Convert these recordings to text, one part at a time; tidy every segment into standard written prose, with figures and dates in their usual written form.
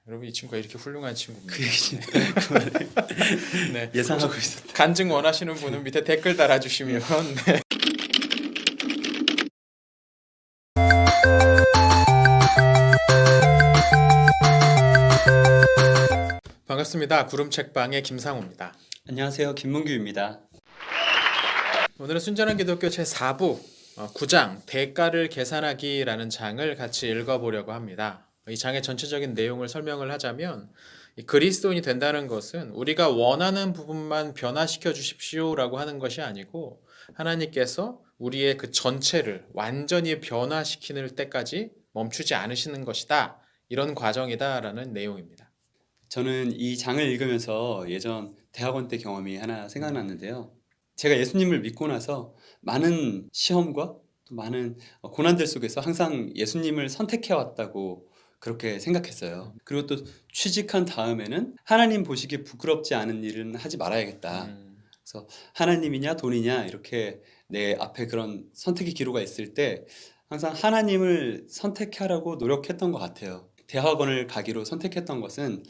여러분 이 친구가 이렇게 훌륭한 친구입니다. 그 얘기 네. 예상하고 있었다. 간증 원하시는 분은 밑에 댓글 달아주시면 네. 반갑습니다. 구름책방의 김상우입니다. 안녕하세요, 김문규입니다. 오늘은 순전한 기독교 제4부 9장 대가를 계산하기라는 장을 같이 읽어보려고 합니다. 이 장의 전체적인 내용을 설명을 하자면 이 그리스도인이 된다는 것은 우리가 원하는 부분만 변화시켜 주십시오라고 하는 것이 아니고 하나님께서 우리의 그 전체를 완전히 변화시키는 때까지 멈추지 않으시는 것이다. 이런 과정이다라는 내용입니다. 저는 이 장을 읽으면서 예전 대학원 때 경험이 하나 생각났는데요. 제가 예수님을 믿고 나서 많은 시험과 또 많은 고난들 속에서 항상 예수님을 선택해 왔다고 그렇게 생각했어요. 그리고 또 취직한 다음에는 하나님 보시기에 부끄럽지 않은 일은 하지 말아야겠다. 그래서 하나님이냐 돈이냐 이렇게 내 앞에 그런 선택의 기로가 있을 때 항상 하나님을 선택하려고 노력했던 것 같아요. 대학원을 가기로 선택했던 것은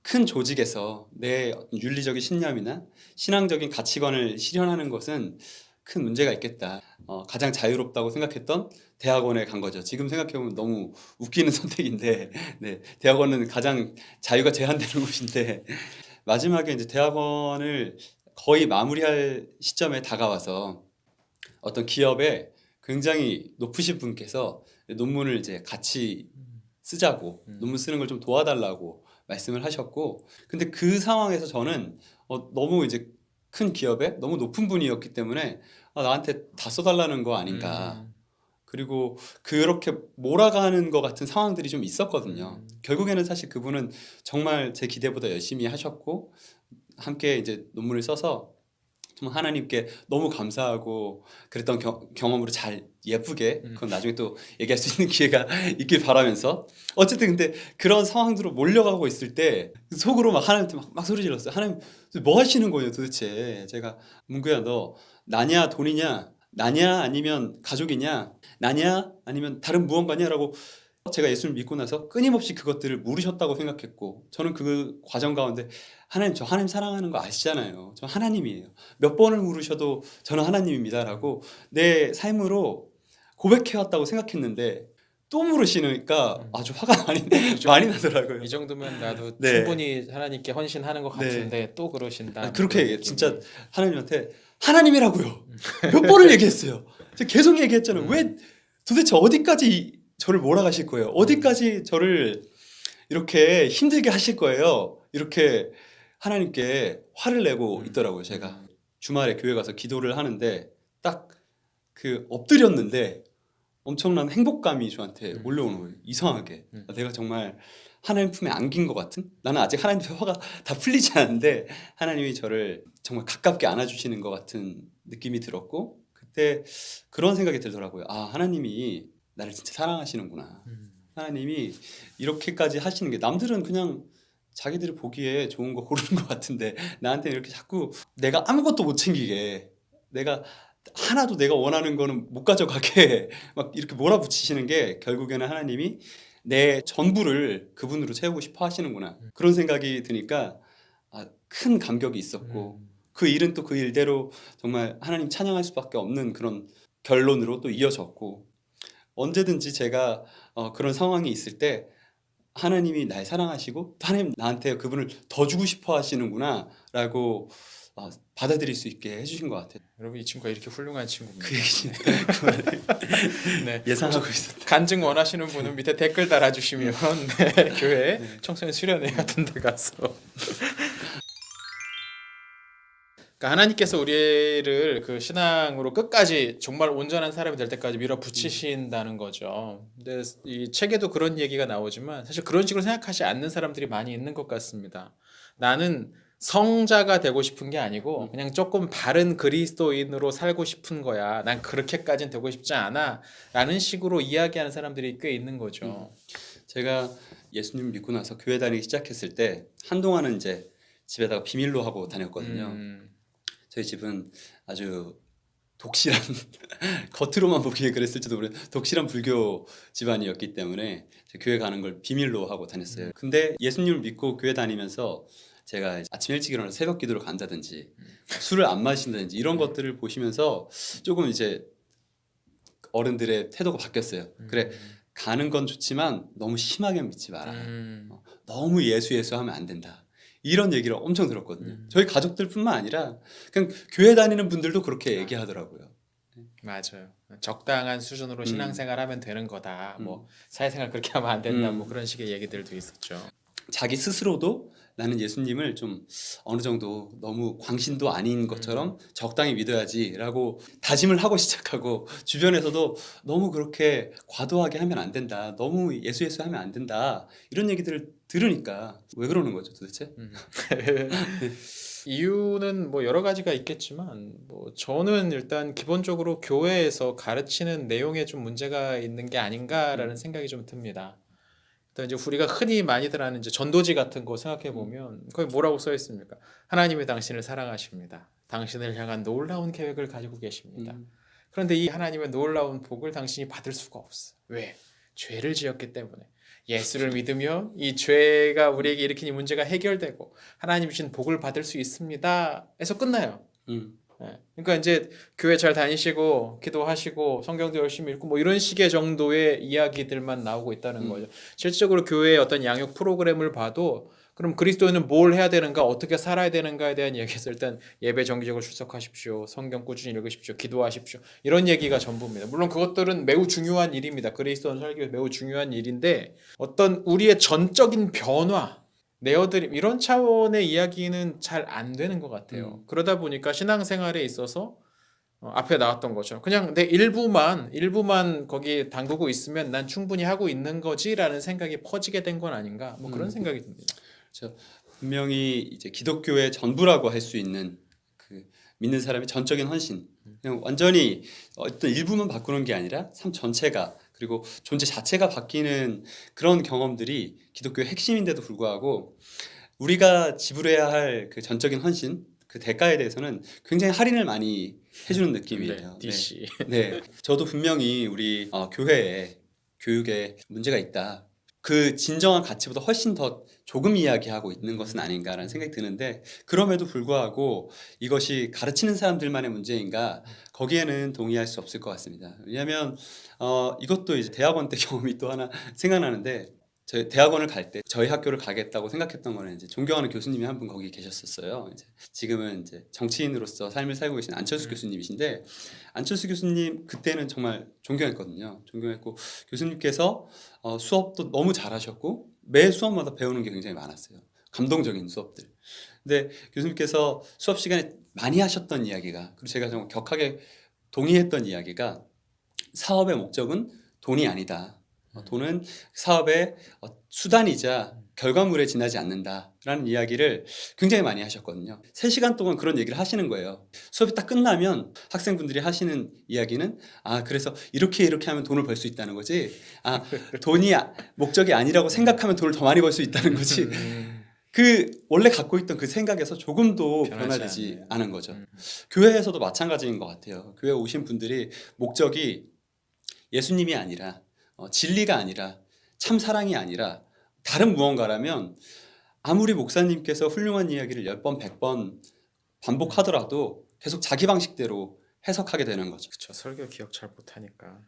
큰 조직에서 내 윤리적인 신념이나 신앙적인 가치관을 실현하는 것은 큰 문제가 있겠다. 가장 자유롭다고 생각했던 대학원에 간 거죠. 지금 생각해보면 너무 웃기는 선택인데, 네, 대학원은 가장 자유가 제한되는 곳인데, 마지막에 이제 대학원을 거의 마무리할 시점에 다가와서 어떤 기업에 굉장히 높으신 분께서 논문을 이제 같이 쓰자고, 논문 쓰는 걸 좀 도와달라고 말씀을 하셨고, 근데 그 상황에서 저는 너무 이제 큰 기업에 너무 높은 분이었기 때문에 나한테 다 써달라는 거 아닌가. 그리고 그렇게 몰아가는 것 같은 상황들이 좀 있었거든요. 결국에는 사실 그분은 정말 제 기대보다 열심히 하셨고 함께 이제 논문을 써서 정말 하나님께 너무 감사하고 그랬던 경험으로 잘 예쁘게 그건 나중에 또 얘기할 수 있는 기회가 있길 바라면서 어쨌든 근데 그런 상황으로 몰려가고 있을 때 속으로 막 하나님한테 막 소리 질렀어요. 하나님 뭐 하시는 거예요 도대체. 제가 문구야 너 나냐 돈이냐 나냐 아니면 가족이냐 나냐 아니면 다른 무언가냐라고 제가 예수를 믿고 나서 끊임없이 그것들을 물으셨다고 생각했고 저는 그 과정 가운데 하나님 저 하나님 사랑하는 거 아시잖아요. 저 하나님이에요. 몇 번을 물으셔도 저는 하나님입니다라고 내 삶으로 고백해왔다고 생각했는데 또 물으시니까 아주 화가 많이 나더라고요. 이 정도면 나도 네. 충분히 하나님께 헌신하는 것 네. 같은데 또 그러신다. 그렇게 진짜 하나님한테 하나님이라고요. 몇 번을 얘기했어요. 제가 계속 얘기했잖아요. 왜 도대체 어디까지 저를 몰아가실 거예요? 어디까지 저를 이렇게 힘들게 하실 거예요? 이렇게 하나님께 화를 내고 있더라고요. 제가 주말에 교회 가서 기도를 하는데 딱 그 엎드렸는데 엄청난 행복감이 저한테 올라오는 거예요. 이상하게 내가 정말 하나님 품에 안긴 것 같은, 나는 아직 하나님의 화가 다 풀리지 않았는데 하나님이 저를 정말 가깝게 안아주시는 것 같은 느낌이 들었고 그때 그런 생각이 들더라고요. 아, 하나님이 나를 진짜 사랑하시는구나. 하나님이 이렇게까지 하시는 게 남들은 그냥 자기들이 보기에 좋은 거 고르는 것 같은데 나한테는 이렇게 자꾸 내가 아무것도 못 챙기게, 내가 하나도 내가 원하는 거는 못 가져가게 막 이렇게 몰아붙이시는 게 결국에는 하나님이 내 전부를 그분으로 채우고 싶어 하시는구나. 그런 생각이 드니까 큰 감격이 있었고 그 일은 또 그 일대로 정말 하나님 찬양할 수밖에 없는 그런 결론으로 또 이어졌고 언제든지 제가 그런 상황이 있을 때 하나님이 날 사랑하시고 하나님 나한테 그분을 더 주고 싶어 하시는구나 라고 받아들일 수 있게 해주신 것 같아요. 여러분 이 친구가 이렇게 훌륭한 친구입니다. 그 얘기 네. 예상하고 있었다. 간증 원하시는 분은 밑에 댓글 달아주시면 네, 교회 청소년 수련회 같은 데 가서 그러니까 하나님께서 우리를 그 신앙으로 끝까지 정말 온전한 사람이 될 때까지 밀어붙이신다는 거죠. 근데 이 책에도 그런 얘기가 나오지만 사실 그런 식으로 생각하지 않는 사람들이 많이 있는 것 같습니다. 나는 성자가 되고 싶은 게 아니고 그냥 조금 바른 그리스도인으로 살고 싶은 거야. 난 그렇게까지는 되고 싶지 않아. 라는 식으로 이야기하는 사람들이 꽤 있는 거죠. 제가 예수님 믿고 나서 교회 다니기 시작했을 때 한동안은 이제 집에다가 비밀로 하고 다녔거든요. 저희 집은 아주 독실한 겉으로만 보기에 그랬을지도 모르는 독실한 불교 집안이었기 때문에 교회 가는 걸 비밀로 하고 다녔어요. 근데 예수님을 믿고 교회 다니면서 제가 아침 일찍 일어나서 새벽 기도를 간다든지 술을 안 마신다든지 이런 것들을 보시면서 조금 이제 어른들의 태도가 바뀌었어요. 그래, 가는 건 좋지만 너무 심하게 믿지 마라. 너무 예수 하면 안 된다. 이런 얘기를 엄청 들었거든요. 저희 가족들뿐만 아니라 그냥 교회 다니는 분들도 그렇게 얘기하더라고요. 맞아요. 적당한 수준으로 신앙생활하면 되는 거다. 뭐 사회생활 그렇게 하면 안 된다. 뭐 그런 식의 얘기들도 있었죠. 자기 스스로도 나는 예수님을 좀 어느 정도 너무 광신도 아닌 것처럼 적당히 믿어야지라고 다짐을 하고 시작하고, 주변에서도 너무 그렇게 과도하게 하면 안 된다. 너무 예수 하면 안 된다. 이런 얘기들을 들으니까 왜 그러는 거죠, 도대체? 이유는 뭐 여러 가지가 있겠지만 뭐 저는 일단 기본적으로 교회에서 가르치는 내용에 좀 문제가 있는 게 아닌가라는 생각이 좀 듭니다. 일단 이제 우리가 흔히 많이들 하는 이제 전도지 같은 거 생각해 보면 거기 뭐라고 써 있습니까? 하나님이 당신을 사랑하십니다. 당신을 향한 놀라운 계획을 가지고 계십니다. 그런데 이 하나님의 놀라운 복을 당신이 받을 수가 없어. 왜? 죄를 지었기 때문에. 예수를 믿으면 이 죄가 우리에게 일으킨 이 문제가 해결되고 하나님 주신 복을 받을 수 있습니다. 에서 끝나요. 예. 그러니까 이제 교회 잘 다니시고 기도하시고 성경도 열심히 읽고 뭐 이런 식의 정도의 이야기들만 나오고 있다는 거죠. 실질적으로 교회의 어떤 양육 프로그램을 봐도 그럼 그리스도인은 뭘 해야 되는가, 어떻게 살아야 되는가에 대한 얘기에서 일단 예배 정기적으로 출석하십시오, 성경 꾸준히 읽으십시오, 기도하십시오, 이런 얘기가 전부입니다. 물론 그것들은 매우 중요한 일입니다. 그리스도인 설교에 매우 중요한 일인데 어떤 우리의 전적인 변화, 내어드림 이런 차원의 이야기는 잘 안 되는 것 같아요. 그러다 보니까 신앙생활에 있어서 앞에 나왔던 것처럼 그냥 내 일부만 거기 담그고 있으면 난 충분히 하고 있는 거지라는 생각이 퍼지게 된 건 아닌가, 뭐 그런 생각이 듭니다. 그렇죠. 분명히 이제 기독교의 전부라고 할 수 있는 그 믿는 사람의 전적인 헌신, 그냥 완전히 어떤 일부만 바꾸는 게 아니라 삶 전체가, 그리고 존재 자체가 바뀌는 그런 경험들이 기독교의 핵심인데도 불구하고 우리가 지불해야 할 그 전적인 헌신, 그 대가에 대해서는 굉장히 할인을 많이 해주는 느낌이에요. 네, DC. 네, 저도 분명히 우리 교회에 교육에 문제가 있다. 그 진정한 가치보다 훨씬 더 조금 이야기하고 있는 것은 아닌가라는 생각이 드는데, 그럼에도 불구하고 이것이 가르치는 사람들만의 문제인가, 거기에는 동의할 수 없을 것 같습니다. 왜냐하면 이것도 이제 대학원 때 경험이 또 하나 생각나는데, 저희 대학원을 갈 때 저희 학교를 가겠다고 생각했던 거는 이제 존경하는 교수님이 한 분 거기 계셨었어요. 이제 지금은 이제 정치인으로서 삶을 살고 계신 안철수 교수님이신데, 안철수 교수님 그때는 정말 존경했거든요. 존경했고 교수님께서 수업도 너무 잘하셨고 매 수업마다 배우는 게 굉장히 많았어요. 감동적인 수업들. 근데 교수님께서 수업 시간에 많이 하셨던 이야기가, 그리고 제가 정말 격하게 동의했던 이야기가, 사업의 목적은 돈이 아니다. 돈은 사업의 수단이자 결과물에 지나지 않는다라는 이야기를 굉장히 많이 하셨거든요. 3시간 동안 그런 얘기를 하시는 거예요. 수업이 딱 끝나면 학생분들이 하시는 이야기는, 그래서 이렇게 하면 돈을 벌 수 있다는 거지, 돈이 목적이 아니라고 생각하면 돈을 더 많이 벌 수 있다는 거지, 그 원래 갖고 있던 그 생각에서 조금도 변화되지 않은 거죠. 교회에서도 마찬가지인 것 같아요. 교회에 오신 분들이 목적이 예수님이 아니라 진리가 아니라 참 사랑이 아니라 다른 무언가라면 아무리 목사님께서 훌륭한 이야기를 10번 100번 반복하더라도 계속 자기 방식대로 해석하게 되는 거죠. 그렇죠. 설교 기억 잘 못하니까.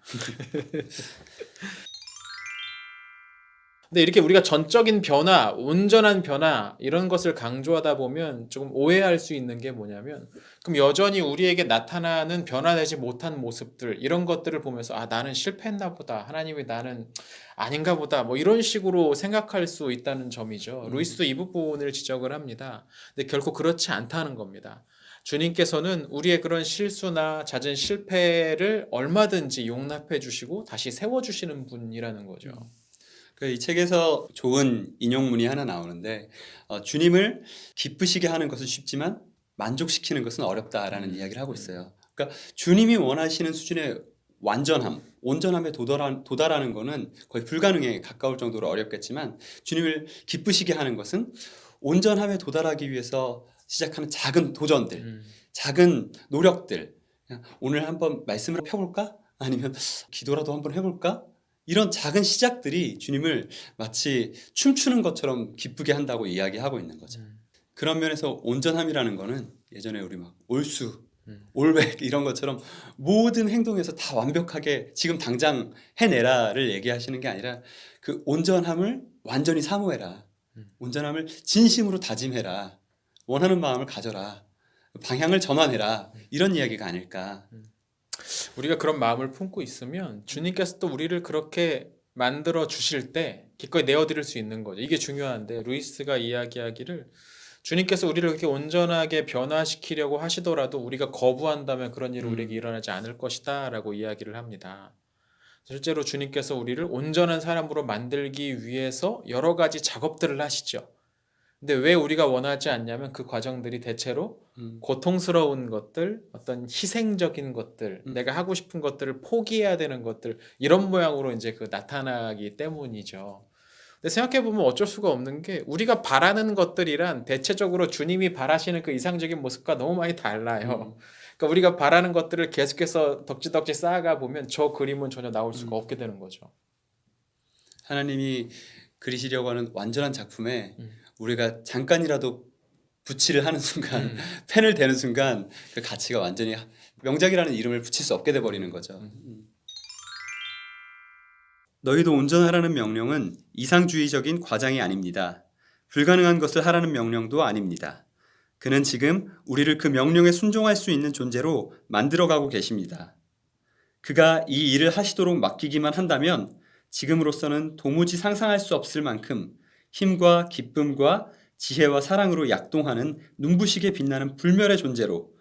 근데 이렇게 우리가 전적인 변화, 온전한 변화 이런 것을 강조하다 보면 조금 오해할 수 있는 게 뭐냐면, 그럼 여전히 우리에게 나타나는 변화되지 못한 모습들 이런 것들을 보면서 나는 실패했나 보다, 하나님이 나는 아닌가 보다, 뭐 이런 식으로 생각할 수 있다는 점이죠. 루이스도 이 부분을 지적을 합니다. 근데 결코 그렇지 않다는 겁니다. 주님께서는 우리의 그런 실수나 잦은 실패를 얼마든지 용납해 주시고 다시 세워주시는 분이라는 거죠. 이 책에서 좋은 인용문이 하나 나오는데, 주님을 기쁘시게 하는 것은 쉽지만 만족시키는 것은 어렵다라는 이야기를 하고 있어요. 그러니까 주님이 원하시는 수준의 완전함, 온전함에 도달하는 것은 거의 불가능에 가까울 정도로 어렵겠지만, 주님을 기쁘시게 하는 것은 온전함에 도달하기 위해서 시작하는 작은 도전들, 작은 노력들, 그냥 오늘 한번 말씀을 펴볼까? 아니면 기도라도 한번 해볼까? 이런 작은 시작들이 주님을 마치 춤추는 것처럼 기쁘게 한다고 이야기하고 있는 거죠. 그런 면에서 온전함이라는 거는 예전에 우리 막 올수, 올백 이런 것처럼 모든 행동에서 다 완벽하게 지금 당장 해내라를 얘기하시는 게 아니라 그 온전함을 완전히 사모해라. 온전함을 진심으로 다짐해라. 원하는 마음을 가져라. 방향을 전환해라. 이런 이야기가 아닐까. 우리가 그런 마음을 품고 있으면 주님께서 또 우리를 그렇게 만들어 주실 때 기꺼이 내어드릴 수 있는 거죠. 이게 중요한데 루이스가 이야기하기를 주님께서 우리를 그렇게 온전하게 변화시키려고 하시더라도 우리가 거부한다면 그런 일은 우리에게 일어나지 않을 것이다 라고 이야기를 합니다. 실제로 주님께서 우리를 온전한 사람으로 만들기 위해서 여러 가지 작업들을 하시죠. 근데 왜 우리가 원하지 않냐면 그 과정들이 대체로 고통스러운 것들, 어떤 희생적인 것들, 내가 하고 싶은 것들을 포기해야 되는 것들 이런 모양으로 이제 그 나타나기 때문이죠. 근데 생각해 보면 어쩔 수가 없는 게 우리가 바라는 것들이란 대체적으로 주님이 바라시는 그 이상적인 모습과 너무 많이 달라요. 그러니까 우리가 바라는 것들을 계속해서 덕지덕지 쌓아가 보면 저 그림은 전혀 나올 수가 없게 되는 거죠. 하나님이 그리시려고 하는 완전한 작품에 우리가 잠깐이라도 붓칠을 하는 순간, 펜을 대는 순간 그 가치가 완전히 명작이라는 이름을 붙일 수 없게 돼 버리는 거죠. 너희도 온전하라는 명령은 이상주의적인 과장이 아닙니다. 불가능한 것을 하라는 명령도 아닙니다. 그는 지금 우리를 그 명령에 순종할 수 있는 존재로 만들어가고 계십니다. 그가 이 일을 하시도록 맡기기만 한다면 지금으로서는 도무지 상상할 수 없을 만큼 힘과 기쁨과 지혜와 사랑으로 약동하는 눈부시게 빛나는 불멸의 존재로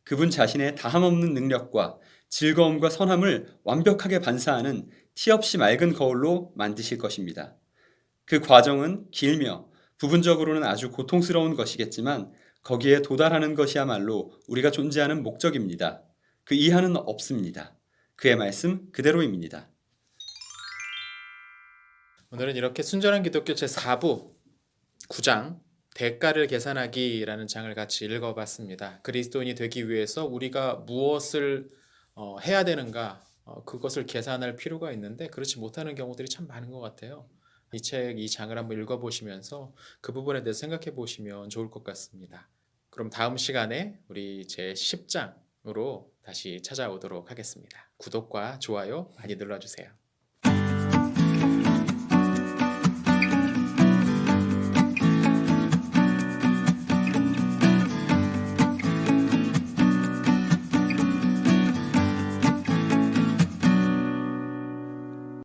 그분 자신의 다함없는 능력과 즐거움과 선함을 완벽하게 반사하는 티없이 맑은 거울로 만드실 것입니다. 그 과정은 길며 부분적으로는 아주 고통스러운 것이겠지만 거기에 도달하는 것이야말로 우리가 존재하는 목적입니다. 그 이하는 없습니다. 그의 말씀 그대로입니다. 오늘은 이렇게 순전한 기독교 제4부 9장 대가를 계산하기라는 장을 같이 읽어봤습니다. 그리스도인이 되기 위해서 우리가 무엇을 해야 되는가 그것을 계산할 필요가 있는데 그렇지 못하는 경우들이 참 많은 것 같아요. 이 장을 한번 읽어보시면서 그 부분에 대해서 생각해 보시면 좋을 것 같습니다. 그럼 다음 시간에 우리 제10장으로 다시 찾아오도록 하겠습니다. 구독과 좋아요 많이 눌러주세요.